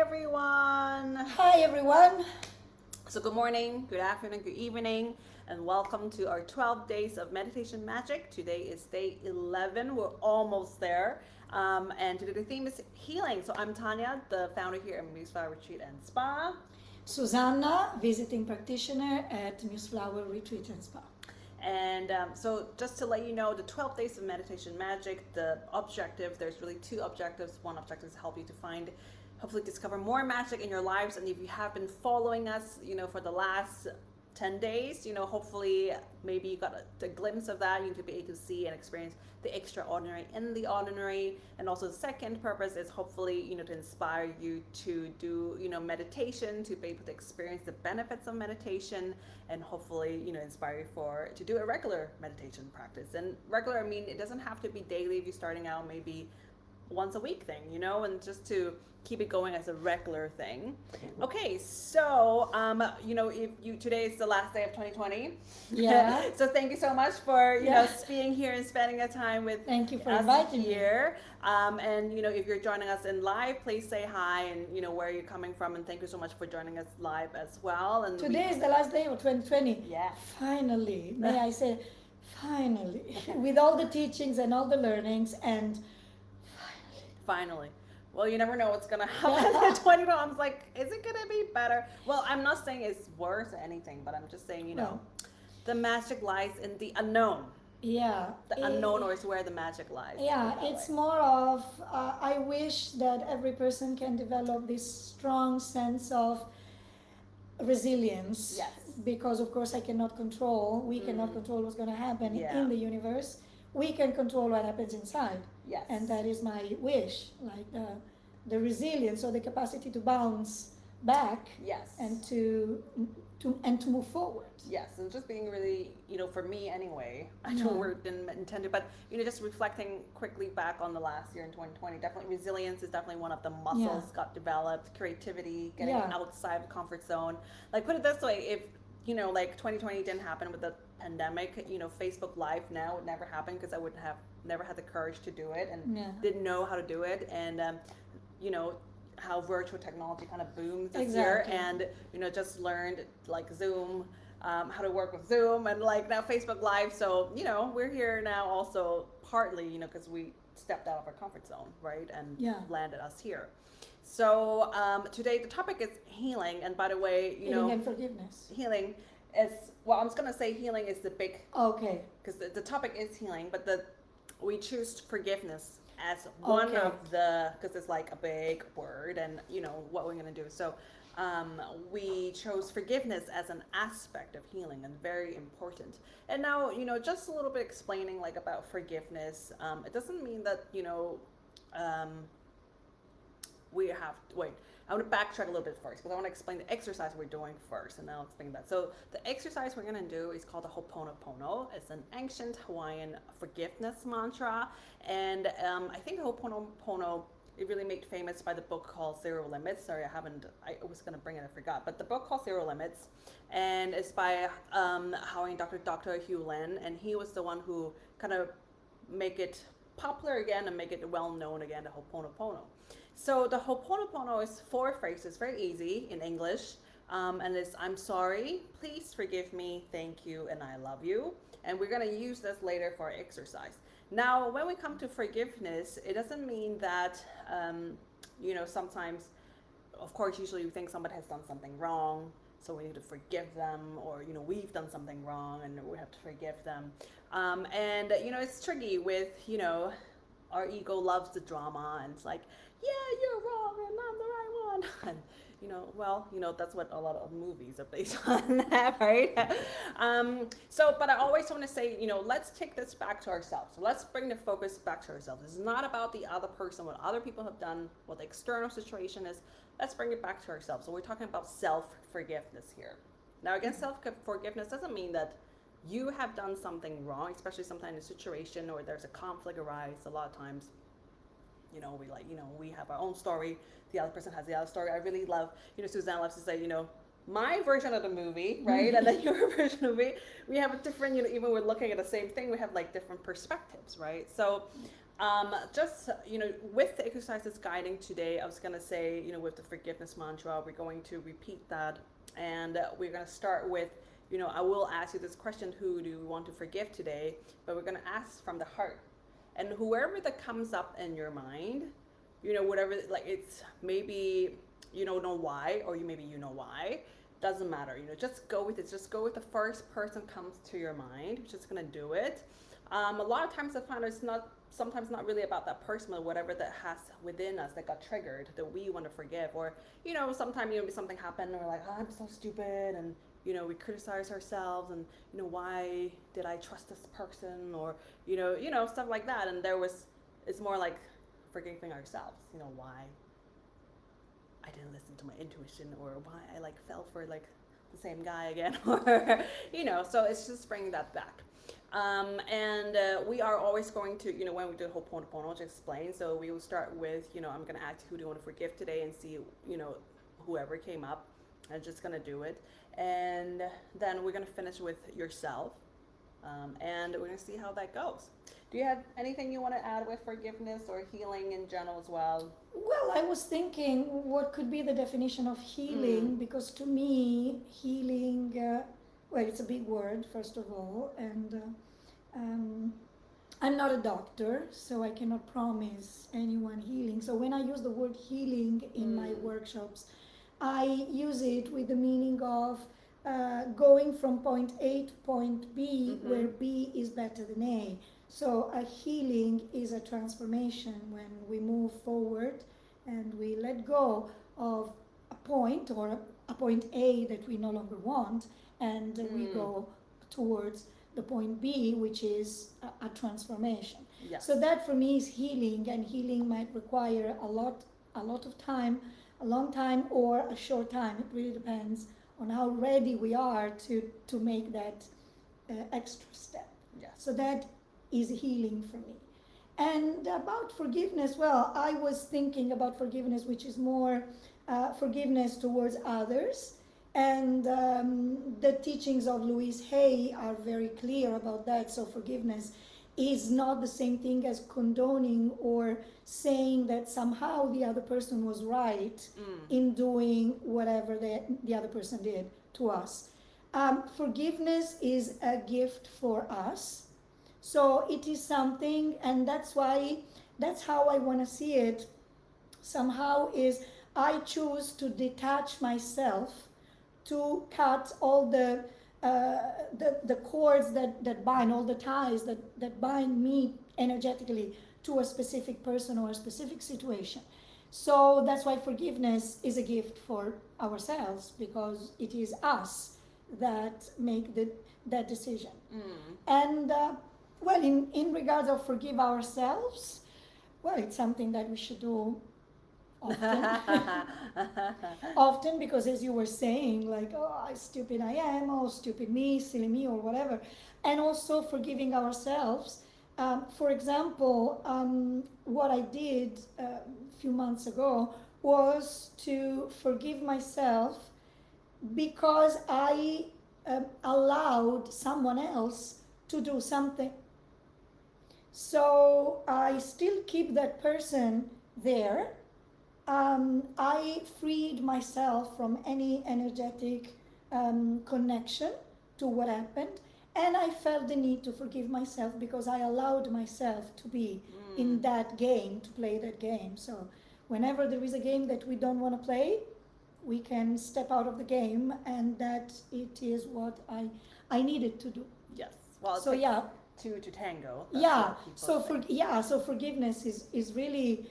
everyone. Hi everyone. So good morning, good afternoon, good evening, and welcome to our 12 days of meditation magic. Today is day 11. We're almost there. And today the theme is healing. So I'm Tania, the founder here at Museflower Retreat and Spa. Susanna, visiting practitioner at Museflower Retreat Spa. And so just to let you know, the 12 days of meditation magic, the objective, there's really two objectives. One objective is help you to hopefully discover more magic in your lives. And if you have been following us, for the last 10 days, hopefully maybe you got a glimpse of that. You to be able to see and experience the extraordinary in the ordinary. And also the second purpose is hopefully, to inspire you to do, meditation, to be able to experience the benefits of meditation, and hopefully, inspire you to do a regular meditation practice. And regular, I mean, it doesn't have to be daily. If you're starting out, maybe once a week thing, and just to keep it going as a regular thing. Okay, so if today is the last day of 2020. Yeah. So thank you so much for being here and spending the time with Thank you for us inviting here. And if you're joining us in live, please say hi and where you're coming from, and thank you so much for joining us live as well. And today is the last day of 2020. Yeah. Finally, may I say, finally, with all the teachings and all the learnings, and finally. Well, you never know what's going to happen in 2020. I'm like, is it going to be better? Well, I'm not saying it's worse or anything, but I'm just saying, the magic lies in the unknown. Yeah. The unknown is where the magic lies. Yeah, it's more of, I wish that every person can develop this strong sense of resilience. Yes. Because, of course, we cannot control what's going to happen in the universe. We can control what happens inside. Yes. And that is my wish, like the resilience or the capacity to bounce back. Yes. And to move forward. Yes, and just being really, for me anyway, I know we didn't intend to, but just reflecting quickly back on the last year in 2020, definitely resilience is definitely one of the muscles got developed, creativity, getting outside the comfort zone. Like, put it this way, if 2020 didn't happen with the pandemic, Facebook Live now would never happen, because I would have never had the courage to do it and didn't know how to do it. And how virtual technology kind of boomed this year, and just learned like Zoom, how to work with Zoom, and like now Facebook Live. So we're here now also partly because we stepped out of our comfort zone, right, and landed us here. So today the topic is healing, and by the way, healing and forgiveness. Healing is, well, I'm just gonna say healing is the big, because the topic is healing, but we choose forgiveness as one of the, because it's like a big word, and what we're gonna do. So we chose forgiveness as an aspect of healing, and very important. And now just a little bit explaining like about forgiveness. It doesn't mean that we have to wait. I want to backtrack a little bit first, because I want to explain the exercise we're doing first, and then I'll explain that. So the exercise we're going to do is called the Ho'oponopono. It's an ancient Hawaiian forgiveness mantra, and I think the Ho'oponopono, it really made famous by the book called Zero Limits. Sorry, I was going to bring it, I forgot. But the book called Zero Limits, and it's by Hawaiian Dr. Hugh Lin, and he was the one who kind of make it popular again and make it well known again, the Ho'oponopono. So the Ho'oponopono is 4 phrases, very easy in English, and it's I'm sorry, please forgive me, thank you, and I love you. And we're going to use this later for our exercise. Now, when we come to forgiveness, it doesn't mean that, sometimes, of course, usually we think somebody has done something wrong, so we need to forgive them, or, we've done something wrong and we have to forgive them. And it's tricky with, our ego loves the drama, and it's like, yeah, you're wrong and I'm the right one. And, that's what a lot of movies are based on that, right? But I always want to say, let's take this back to ourselves. So let's bring the focus back to ourselves. It's not about the other person, what other people have done, what the external situation is. Let's bring it back to ourselves. So we're talking about self-forgiveness here. Now, again, self-forgiveness doesn't mean that you have done something wrong, especially sometimes in a situation or there's a conflict arise. A lot of times, we have our own story, the other person has the other story. I really love, Susanna loves to say, my version of the movie, right? And then your version of it, we have a different, even we're looking at the same thing, we have like different perspectives, right? So Just, with the exercises guiding today, I was going to say, with the forgiveness mantra, we're going to repeat that. And we're going to start with, I will ask you this question, who do you want to forgive today? But we're going to ask from the heart. And whoever that comes up in your mind, whatever, like it's maybe you don't know why, or maybe you know why. Doesn't matter, just go with it. Just go with the first person comes to your mind. You're just going to do it. A lot of times I find it's sometimes not really about that person or whatever that has within us that got triggered that we want to forgive. Or, sometimes, something happened and we're like, oh, I'm so stupid. And, we criticize ourselves and, why did I trust this person? Or, stuff like that. And it's more like forgiving ourselves, why I didn't listen to my intuition, or why I fell for the same guy again, or, so it's just bringing that back. And we are always going to, when we do Ho'oponopono, to explain. So we will start with, I'm going to ask who do you want to forgive today, and see, whoever came up. I'm just going to do it. And then we're going to finish with yourself. And we're going to see how that goes. Do you have anything you want to add with forgiveness or healing in general as well? Well, I was thinking what could be the definition of healing, because to me, healing, well, it's a big word, first of all, and I'm not a doctor, so I cannot promise anyone healing. So when I use the word healing in my workshops, I use it with the meaning of going from point A to point B, where B is better than A. So a healing is a transformation when we move forward and we let go of a point, or a point A that we no longer want, and we go towards the point B, which is a transformation. Yes. So that for me is healing, and healing might require a lot of time, a long time or a short time. It really depends on how ready we are to make that extra step. Yes. So that is healing for me. And about forgiveness, well, I was thinking about forgiveness, which is more forgiveness towards others. And the teachings of Louise Hay are very clear about that. So forgiveness is not the same thing as condoning or saying that somehow the other person was right in doing whatever the other person did to us. Forgiveness is a gift for us. So it is something, and that's how I want to see it somehow, is I choose to detach myself, to cut all the cords that bind, all the ties that bind me energetically to a specific person or a specific situation. So that's why forgiveness is a gift for ourselves, because it is us that make that decision. And well, in regards of forgive ourselves, well, it's something that we should do often. Often, because as you were saying, oh, how stupid I am, oh, stupid me, silly me, or whatever. And also forgiving ourselves. For example, what I did a few months ago was to forgive myself because I allowed someone else to do something. So I still keep that person there. I freed myself from any energetic connection to what happened, and I felt the need to forgive myself because I allowed myself to be in that game, to play that game. So whenever there is a game that we don't want to play, we can step out of the game, and that it is what I needed to do. Yes. Well, so yeah. Two to tango. So forgiveness is really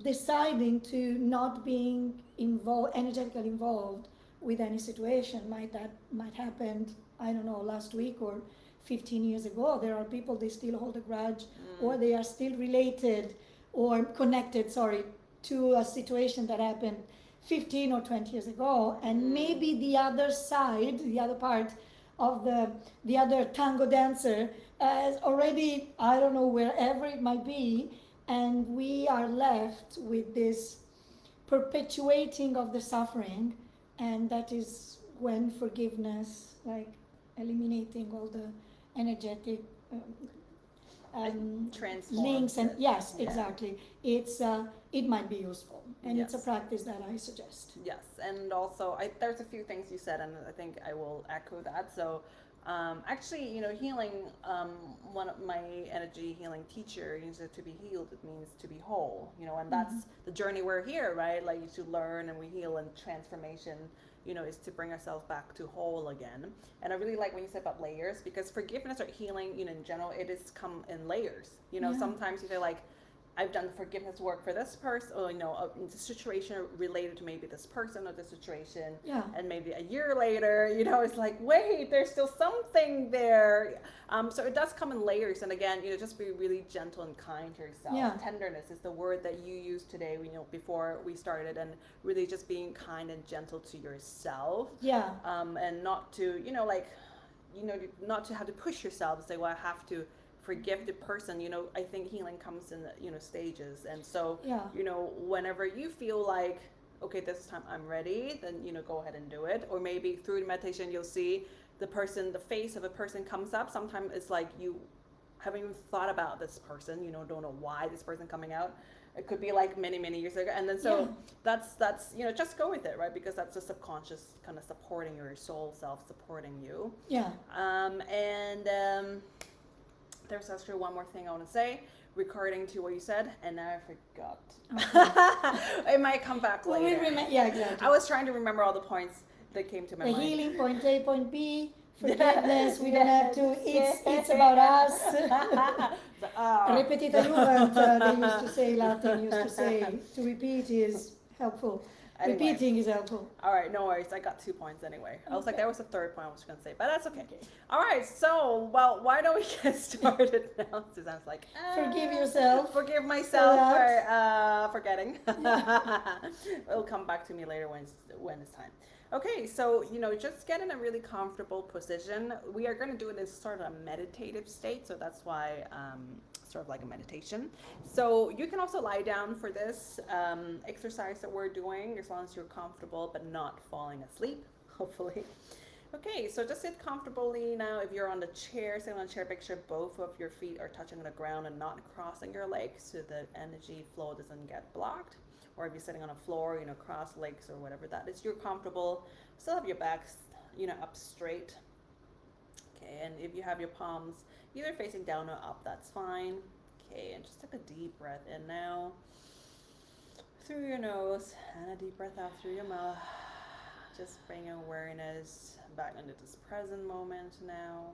deciding to not being energetically involved with any situation. Might happen, I don't know, last week or 15 years ago. There are people, they still hold a grudge, or they are still related or connected, to a situation that happened 15 or 20 years ago, and maybe the other side, the other part of the other tango dancer as already, I don't know, wherever it might be, and we are left with this perpetuating of the suffering, and that is when forgiveness, eliminating all the energetic Transforms links and it. yes, Yeah. exactly. It might be useful, and it's a Yes. practice that I suggest. Yes, and also there's a few things you said, and I think I will echo that. So, actually, healing. One of my energy healing teacher used to be healed. It means to be whole. And that's the journey we're here, right? Like to learn and we heal, and transformation. Is to bring ourselves back to whole again. And I really like when you said about layers, because forgiveness or healing, in general, it is come in layers. Yeah. Sometimes you feel like I've done forgiveness work for this person, or in the situation related to maybe this person or this situation, Yeah. and maybe a year later, it's like, wait, there's still something there. So it does come in layers, and again, just be really gentle and kind to yourself. Yeah. Tenderness is the word that you used today, before we started, and really just being kind and gentle to yourself. Yeah. And not to, not to have to push yourself and say, well, I have to forgive the person. I think healing comes in stages, and so Yeah. whenever you feel like, okay, this time I'm ready, then go ahead and do it. Or maybe through the meditation you'll see the face of a person comes up. Sometimes it's like you haven't even thought about this person, don't know why this person coming out. It could be like many years ago, and then so that's just go with it, right? Because that's the subconscious kind of supporting your soul self, supporting you. Yeah. There's actually one more thing I want to say regarding to what you said, and now I forgot. Okay. It might come back later. Yeah, exactly. I was trying to remember all the points that came to my mind. The healing, point A, point B, forgiveness, we don't have to, it's about us. Repetita juvent, they used to say, Latin used to say, to repeat is helpful. Anyway. Repeating is helpful. All right, no worries. I got 2 points anyway. I was like, Okay. there was a third point I was going to say, but that's okay. All right, so, well, why don't we get started now? Susanna's like, Forgive yourself. Forgive myself for forgetting. It'll come back to me later when it's time. Okay, so, just get in a really comfortable position. We are going to do it in sort of a meditative state, so that's why sort of like a meditation. So you can also lie down for this exercise that we're doing, as long as you're comfortable but not falling asleep, hopefully. Okay, so just sit comfortably now. If you're on the chair, sitting on the chair, make sure both of your feet are touching the ground and not crossing your legs, so the energy flow doesn't get blocked. Or if you're sitting on a floor, cross legs or whatever that is, you're comfortable. Still have your back, up straight. Okay, and if you have your palms either facing down or up, that's fine. Okay, and just take a deep breath in now through your nose, and a deep breath out through your mouth. Just bring awareness back into this present moment now.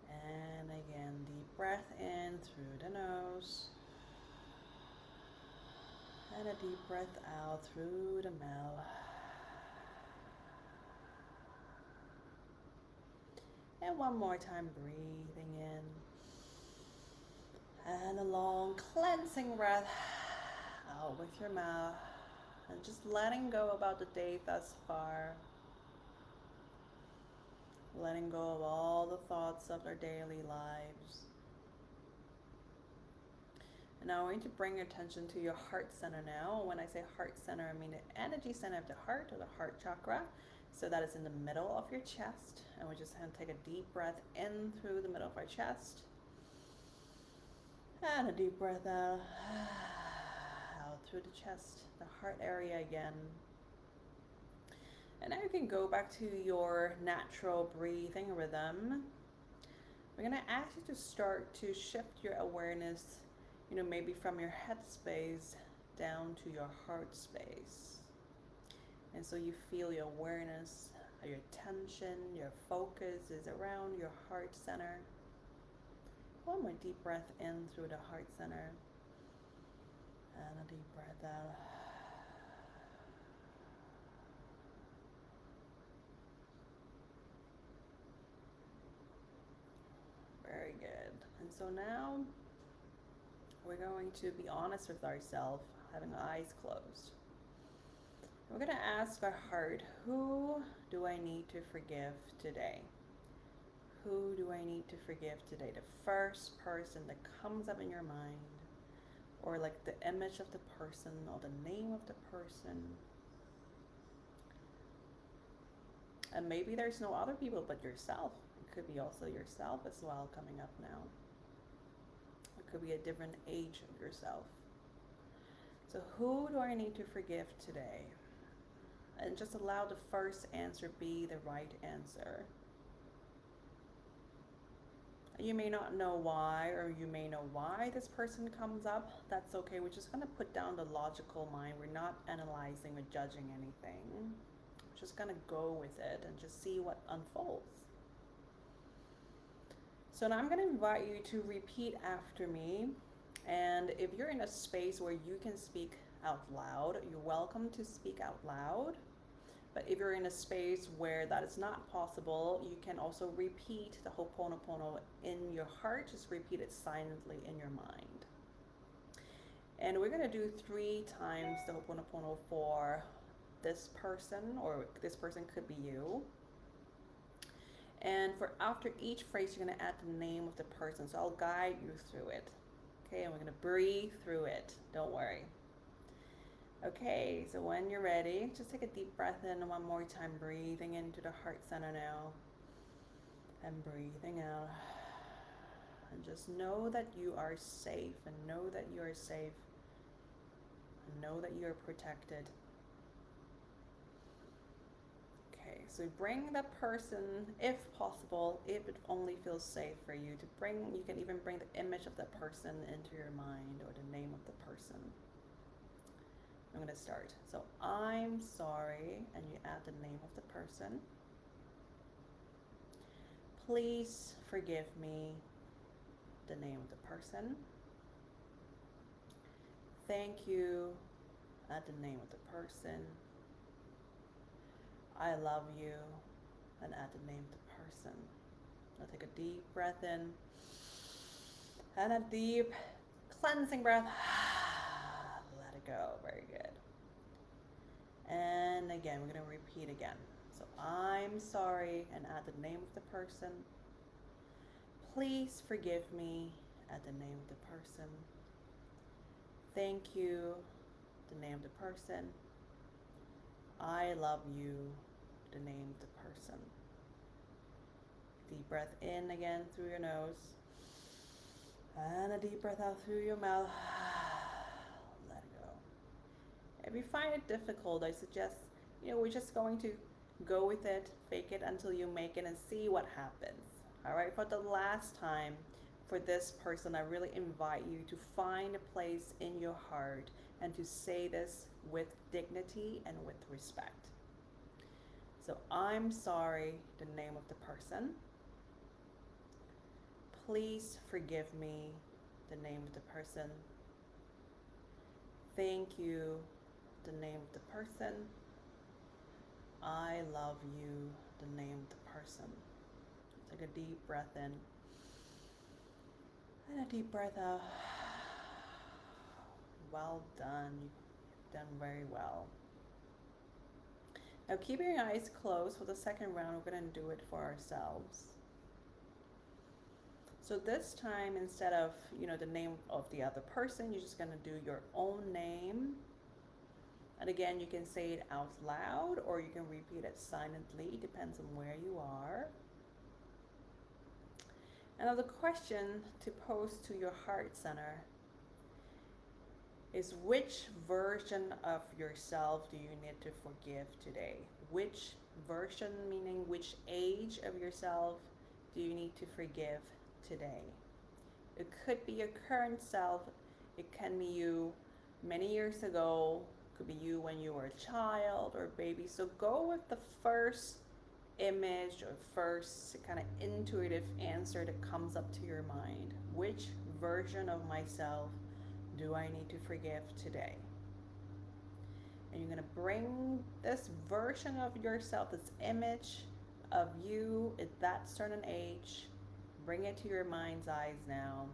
And again, deep breath in through the nose, and a deep breath out through the mouth. And one more time, breathing in. And a long cleansing breath out with your mouth. And just letting go about the day thus far. Letting go of all the thoughts of our daily lives. And now I want you to bring your attention to your heart center now. When I say heart center, I mean the energy center of the heart, or the heart chakra. So that is in the middle of your chest. And we're just going to take a deep breath in through the middle of our chest. And a deep breath out. Out through the chest, the heart area again. And now you can go back to your natural breathing rhythm. We're going to ask you to start to shift your awareness, maybe from your head space down to your heart space. And so you feel your awareness, your attention, your focus is around your heart center. One more deep breath in through the heart center. And a deep breath out. Very good. And so now we're going to be honest with ourselves, having our eyes closed. We're going to ask our heart, who do I need to forgive today? Who do I need to forgive today? The first person that comes up in your mind, or like the image of the person, or the name of the person. And maybe there's no other people but yourself. It could be also yourself as well coming up now. could be a different age of yourself. So who do I need to forgive today? And just allow the first answer be the right answer. You may not know why, or you may know why this person comes up. That's okay. We're just going to put down the logical mind. We're not analyzing or judging anything. We're just going to go with it and just see what unfolds. So now I'm going to invite you to repeat after me. And if you're in a space where you can speak out loud, you're welcome to speak out loud. But if you're in a space where that is not possible, you can also repeat the Ho'oponopono in your heart. Just repeat it silently in your mind. And we're going to do 3 times the Ho'oponopono for this person, or this person could be you. And for after each phrase, you're going to add the name of the person. So I'll guide you through it. Okay, and we're going to breathe through it. Don't worry. Okay, so when you're ready, just take a deep breath in one more time, breathing into the heart center now, and breathing out. And just know that you are safe, and know that you are safe, and know that you are protected. Okay, so bring the person, if possible, if it only feels safe for you, to bring, you can even bring the image of the person into your mind, or the name of the person. I'm going to start. So I'm sorry, and you add the name of the person. Please forgive me, the name of the person. Thank you, add the name of the person. I love you, and add the name of the person. Now take a deep breath in, and a deep cleansing breath. Let it go. Very good. And again, we're going to repeat again. So I'm sorry, and add the name of the person. Please forgive me, add the name of the person. Thank you, the name of the person. I love you, the name of the person. Deep breath in again through your nose. And a deep breath out through your mouth. Let it go. If you find it difficult, I suggest, we're just going to go with it, fake it until you make it, and see what happens. All right, for the last time, for this person, I really invite you to find a place in your heart and to say this with dignity and with respect. So I'm sorry, the name of the person. Please forgive me, the name of the person. Thank you, the name of the person. I love you, the name of the person. Take a deep breath in and a deep breath out. Well done. You've done very well. Now keeping your eyes closed for the second round, we're going to do it for ourselves. So this time, instead of, the name of the other person, you're just going to do your own name. And again, you can say it out loud, or you can repeat it silently. Depends on where you are. And now the question to pose to your heart center is, which version of yourself do you need to forgive today? Which version, meaning which age of yourself, do you need to forgive today? It could be your current self. It can be you many years ago. It could be you when you were a child or a baby. So go with the first image or first kind of intuitive answer that comes up to your mind. Which version of myself do I need to forgive today? And you're going to bring this version of yourself, this image of you at that certain age, bring it to your mind's eyes now.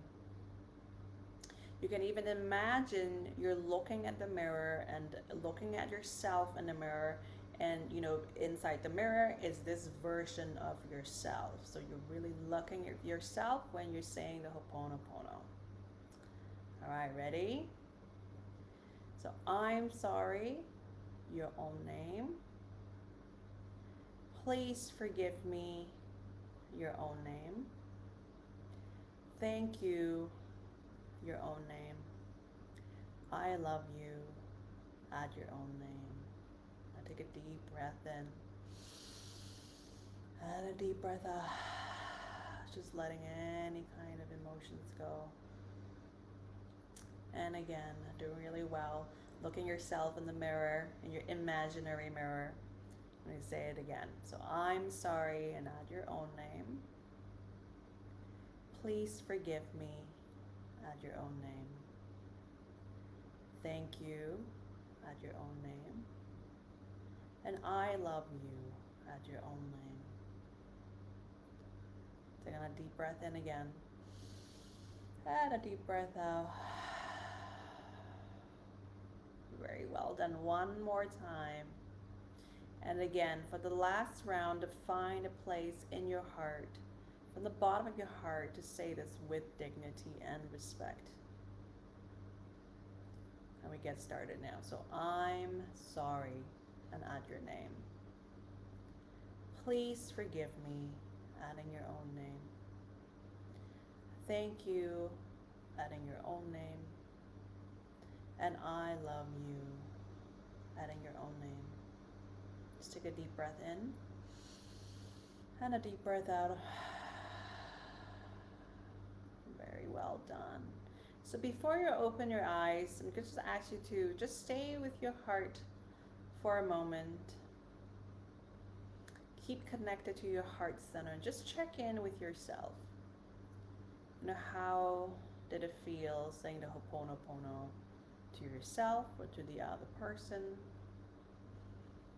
You can even imagine you're looking at the mirror and looking at yourself in the mirror, and inside the mirror is this version of yourself. So you're really looking at yourself when you're saying the Ho'oponopono. All right, ready? So I'm sorry, your own name. Please forgive me, your own name. Thank you, your own name. I love you. Add your own name. Now take a deep breath in. And a deep breath out. Just letting any kind of emotions go. And again, doing really well. Looking yourself in the mirror, in your imaginary mirror. Let me say it again. So I'm sorry, and add your own name. Please forgive me. Add your own name. Thank you. Add your own name. And I love you. Add your own name. Taking a deep breath in again. And a deep breath out. Very well done. One more time. And again, for the last round, to find a place in your heart, from the bottom of your heart, to say this with dignity and respect. And we get started now. So I'm sorry, and add your name. Please forgive me, adding your own name. Thank you, adding your own name. And I love you, adding your own name. Just take a deep breath in and a deep breath out. Very well done. So before you open your eyes, I'm going to just ask you to just stay with your heart for a moment. Keep connected to your heart center and just check in with yourself. You know, how did it feel saying the Ho'oponopono to yourself or to the other person?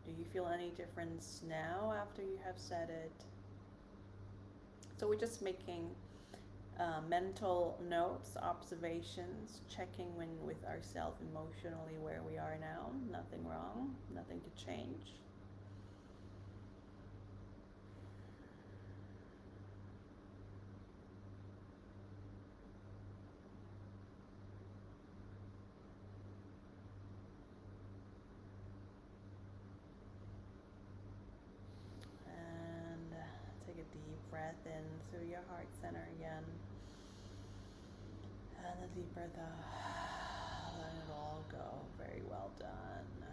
Do you feel any difference now after you have said it? So we're just making mental notes, observations, checking with ourselves emotionally where we are now. Nothing wrong, nothing to change. Breath in through your heart center again. And a deep breath out. Let it all go. Very well done.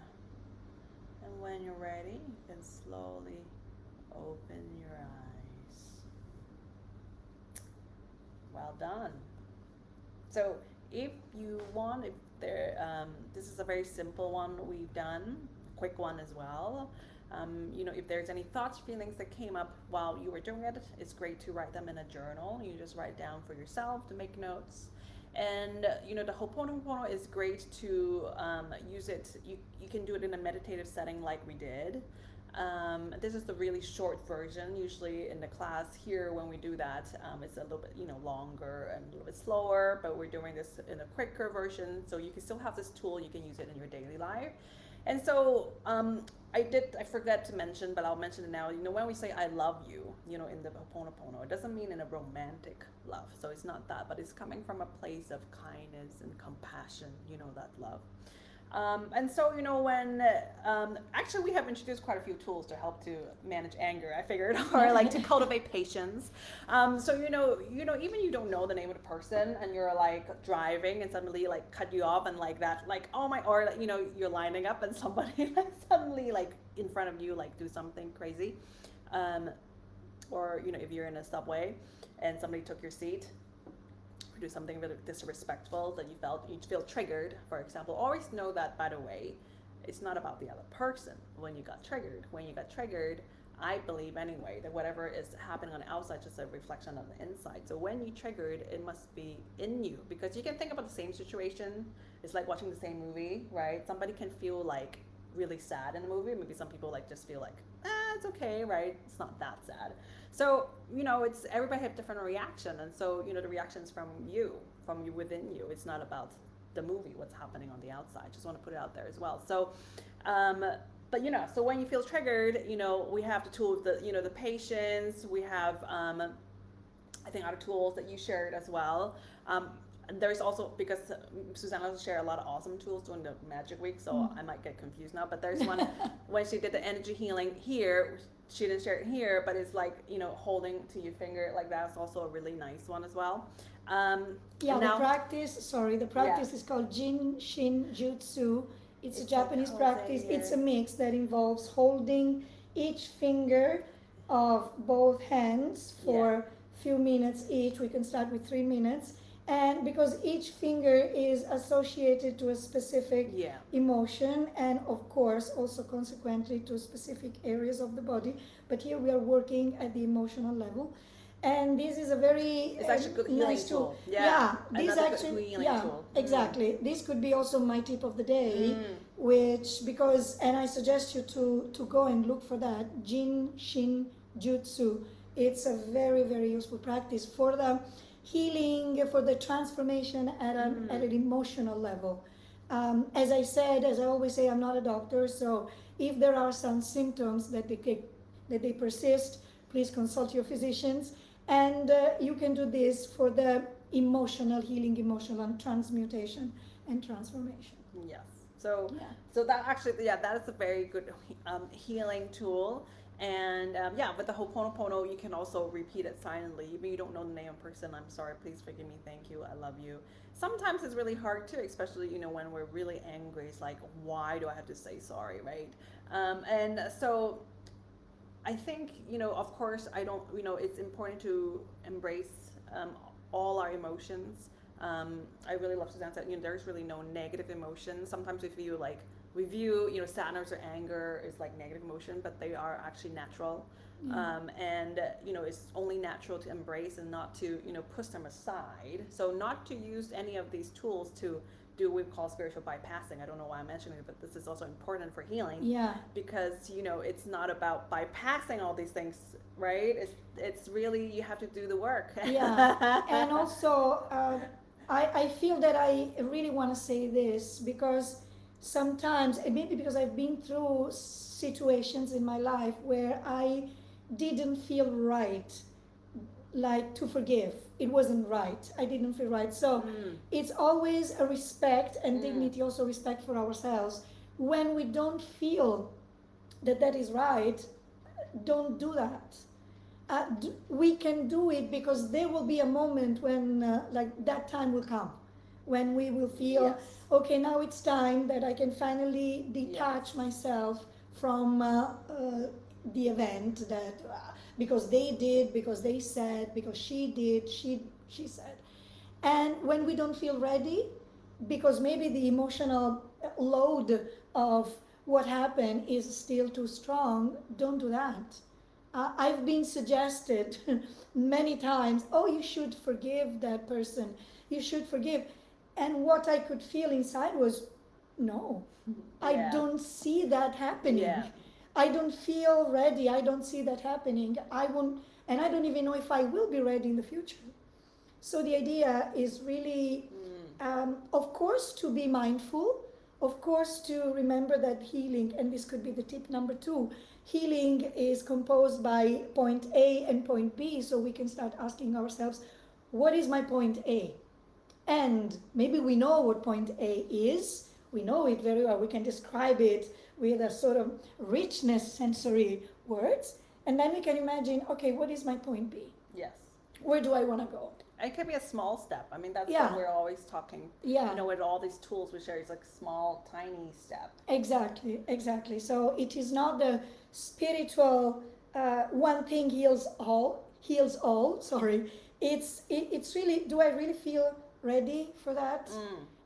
And when you're ready, you can slowly open your eyes. Well done. So if you want, if there, this is a very simple one we've done, quick one as well. You know, if there's any thoughts, feelings that came up while you were doing it, it's great to write them in a journal. You just write down for yourself to make notes. And, you know, the Ho'oponopono is great to use it. You can do it in a meditative setting like we did. This is the really short version. Usually in the class here, when we do that, it's a little bit, you know, longer and a little bit slower, but we're doing this in a quicker version. So you can still have this tool. You can use it in your daily life. And so I forgot to mention, but I'll mention it now. You know, when we say I love you, you know, in the Ho'oponopono, it doesn't mean in a romantic love. So it's not that, but it's coming from a place of kindness and compassion, you know, that love. And so, you know, when actually we have introduced quite a few tools to help to manage anger, I figured, or like to cultivate patience. So, you know, even you don't know the name of the person and you're like driving and suddenly like cut you off and like that, like, oh my, or, you know, you're lining up and somebody like suddenly like in front of you, like do something crazy. Or, you know, if you're in a subway and somebody took your seat, do something really disrespectful that you feel triggered, for example, always know that, by the way, it's not about the other person when you got triggered. When you got triggered, I believe anyway, that whatever is happening on the outside is just a reflection of the inside. So when you triggered, it must be in you, because you can think about the same situation. It's like watching the same movie, right? Somebody can feel like really sad in the movie. Maybe some people like just feel like, it's okay, right? It's not that sad. So, you know, it's everybody have different reaction. And so, you know, the reaction's from you within you. It's not about the movie, what's happening on the outside. Just want to put it out there as well. So, but, you know, so when you feel triggered, you know, we have the tool, the patience, we have, I think other tools that you shared as well. there's also, because Susanna shared a lot of awesome tools during the Magic Week, so I might get confused now. But there's one when she did the energy healing here. She didn't share it here, but it's like, holding to your finger like that's also a really nice one as well. The practice is called Jin Shin Jyutsu. It's a Japanese practice. It's a mix that involves holding each finger of both hands for few minutes each. We can start with 3 minutes. And because each finger is associated to a specific emotion, and of course also consequently to specific areas of the body, but here we are working at the emotional level. And this is a very it's actually a good healing nice tool. This actually tool. Exactly. This could be also my tip of the day, and I suggest you to go and look for that, Jin Shin Jyutsu. It's a very, very useful practice for the healing, for the transformation at an emotional level. As I always say, I'm not a doctor, so if there are some symptoms that they persist, please consult your physicians. And you can do this for the emotional healing, emotional transmutation and transformation. Yes. So that actually, that is a very good healing tool. And with the Ho'oponopono, you can also repeat it silently. Even you don't know the name of person, I'm sorry, please forgive me, thank you, I love you. Sometimes it's really hard too, especially, when we're really angry. It's like, why do I have to say sorry, right? And so I think, of course, it's important to embrace all our emotions. I really love Susanna said, there's really no negative emotions. Sometimes we view, sadness or anger is like negative emotion, but they are actually natural. It's only natural to embrace and not to, push them aside. So not to use any of these tools to do what we call spiritual bypassing. I don't know why I'm mentioning it, but this is also important for healing. Yeah. Because, it's not about bypassing all these things, right? It's really, you have to do the work. Yeah. And also, I feel that I really want to say this because sometimes, and maybe because I've been through situations in my life where I didn't feel right, like to forgive. It wasn't right. I didn't feel right. So it's always a respect and dignity, also respect for ourselves. When we don't feel that is right, don't do that. We can do it because there will be a moment when that time will come when we will feel okay, now it's time that I can finally detach myself from the event that because they did, because they said, because she did, she said. And when we don't feel ready, because maybe the emotional load of what happened is still too strong, don't do that. I've been suggested many times, oh, you should forgive that person. You should forgive. And what I could feel inside was, no, I don't see that happening. Yeah. I don't feel ready. I don't see that happening. I won't, and I don't even know if I will be ready in the future. So the idea is really, of course, to be mindful, of course, to remember that healing, and this could be the tip number 2, healing is composed by point A and point B, so we can start asking ourselves, what is my point A? And maybe we know what point A is, we know it very well, we can describe it with a sort of richness, sensory words, and then we can imagine, okay, what is my point B? Yes. Where do I want to go? It could be a small step. I mean, that's what we're always talking. Yeah. With all these tools we share, it's like small, tiny step. Exactly. So it is not the spiritual one thing heals all. Sorry. It's really, do I really feel ready for that?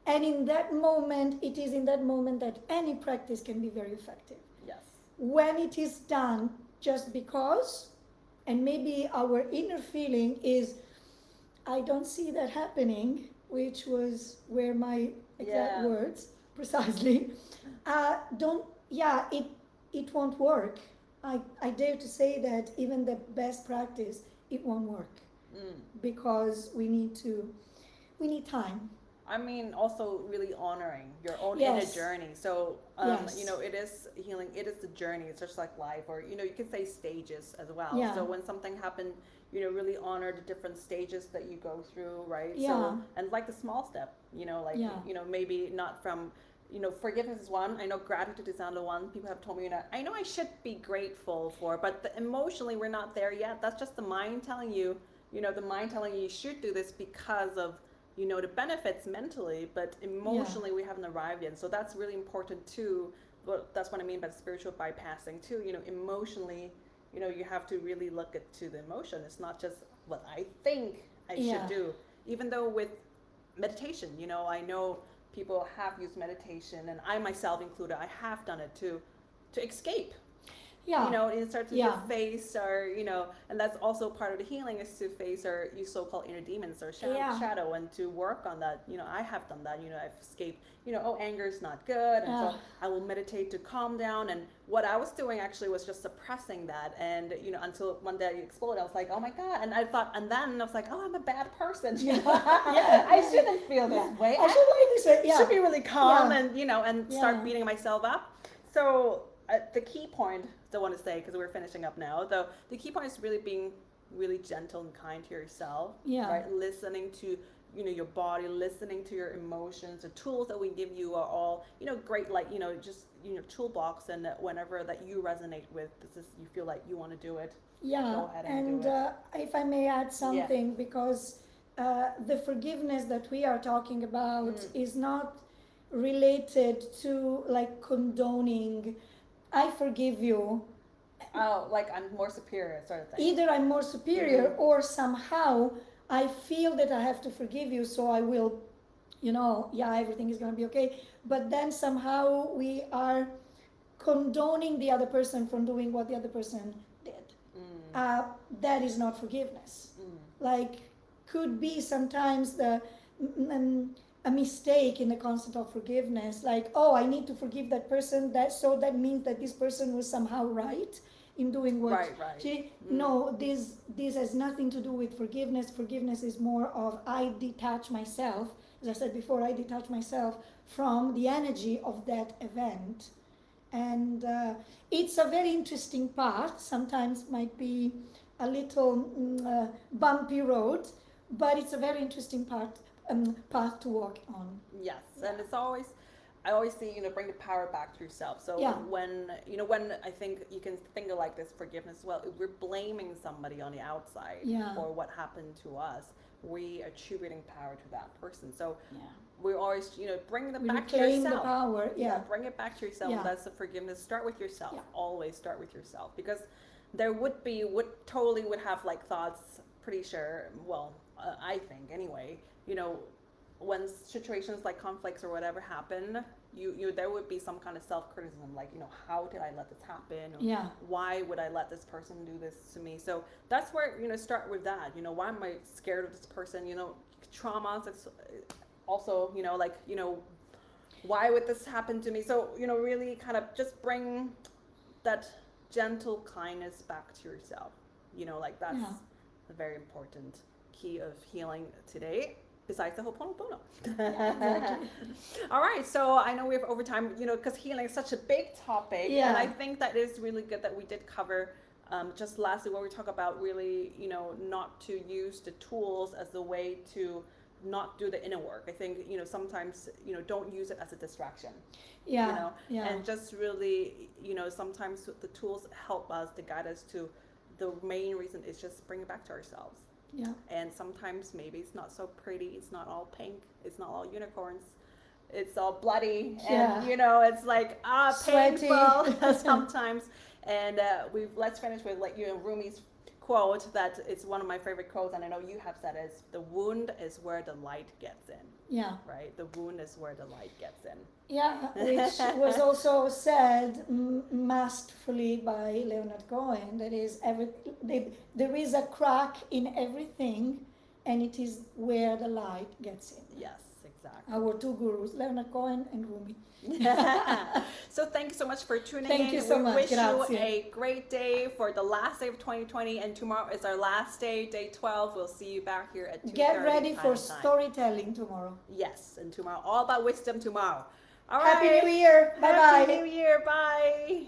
And in that moment, it is in that moment that any practice can be very effective. Yes. When it is done just because, and maybe our inner feeling is, I don't see that happening, which were my exact words, precisely. It won't work. I dare to say that even the best practice, it won't work. Because we need time. I mean, also really honoring your own Yes. inner journey. So, Yes. you know, it is healing. It is a journey. It's just like life, or you know, you could say stages as well. Yeah. So when something happened, you know, really honor the different stages that you go through, right? Yeah. So, and like the small step, you know, like Yeah. you know, maybe not from. You know, forgiveness is one. I know gratitude is another one. People have told me, you know, I know I should be grateful for, but emotionally we're not there yet. That's just the mind telling you, you know, the mind telling you should do this because of, you know, the benefits mentally, but emotionally we haven't arrived yet. So that's really important too. Well, that's what I mean by spiritual bypassing too. You know, emotionally, you know, you have to really look at to the emotion. It's not just what I think I should do. Even though with meditation, you know, I know people have used meditation, and I myself included, I have done it too, to escape. Yeah. You know, and start to Yeah. face our, you know, and that's also part of the healing is to face our you so-called inner demons or Yeah. shadow, and to work on that. You know, I have done that. You know, I've escaped. You know, oh, anger is not good, and so I will meditate to calm down. And what I was doing actually was just suppressing that, and you know, until one day it exploded. I was like, oh my god, and I thought, and then I was like, oh, I'm a bad person. Yeah. I shouldn't feel this way. I should like this way. Yeah. Should be really calm, Yeah. and you know, and start beating myself up. So the key point I want to say, because we're finishing up now, though, the key point is really being really gentle and kind to yourself. Yeah. Right, listening to, you know, your body, listening to your emotions. The tools that we give you are all, you know, great, like, you know, just, you know, toolbox, and whenever that you resonate with, this is, you feel like you want to do it. Yeah. Go ahead and do it. If I may add something, because the forgiveness that we are talking about is not related to like condoning, I forgive you. Oh, like I'm more superior sort of thing. Either I'm more superior or somehow I feel that I have to forgive you, so I will, you know, everything is going to be okay. But then somehow we are condoning the other person from doing what the other person did. That is not forgiveness. Like, could be sometimes a mistake in the concept of forgiveness. Like, oh, I need to forgive that person. That means that this person was somehow right in doing what she. No, this has nothing to do with forgiveness. Forgiveness is more of I detach myself. As I said before, I detach myself from the energy of that event. And it's a very interesting path. Sometimes might be a little bumpy road, but it's a very interesting path to walk on. Yes, and it's always, I always see, you know, bring the power back to yourself. So when, you know, when I think you can think of like this forgiveness, well, if we're blaming somebody on the outside for what happened to us, we are attributing power to that person. So we always, you know, bring it back to yourself. The power. Bring it back to yourself. That's the forgiveness. Start with yourself. Always start with yourself, because there would have like thoughts, pretty sure, well, I think anyway, you know, when situations like conflicts or whatever happen, you there would be some kind of self-criticism, like, you know, how did I let this happen? Or why would I let this person do this to me? So that's where, you know, start with that. You know, why am I scared of this person? You know, traumas, it's also, you know, like, you know, why would this happen to me? So, you know, really kind of just bring that gentle kindness back to yourself. You know, like that's a very important key of healing today, besides the Ho'oponopono. Exactly. All right, so I know we have overtime, you know, because healing is such a big topic, and I think that is really good that we did cover just lastly when we talk about really, you know, not to use the tools as a way to not do the inner work. I think, you know, sometimes, you know, don't use it as a distraction. You know, and just really, you know, sometimes the tools help us to guide us to the main reason is just bring it back to ourselves. And sometimes maybe it's not so pretty, it's not all pink, it's not all unicorns, it's all bloody, and you know, it's like painful sometimes. And let's finish with, like, you know, Rumi's quote that it's one of my favorite quotes, and I know you have said it, is the wound is where the light gets in. Right, the wound is where the light gets in. Which was also said masterfully by Leonard Cohen, that is, there is a crack in everything, and it is where the light gets in. Yes, Exactly. Our two gurus, Leonard Cohen and Rumi. So thank you so much for tuning in. Thank you so we much. wish Grazie. you a great day for the last day of 2020, and tomorrow is our last day, day 12. We'll see you back here at 2:30. Get ready for time. storytelling tomorrow. Yes, and tomorrow, all about wisdom tomorrow. All Happy right. New Year. Bye bye. Happy New Year. Bye.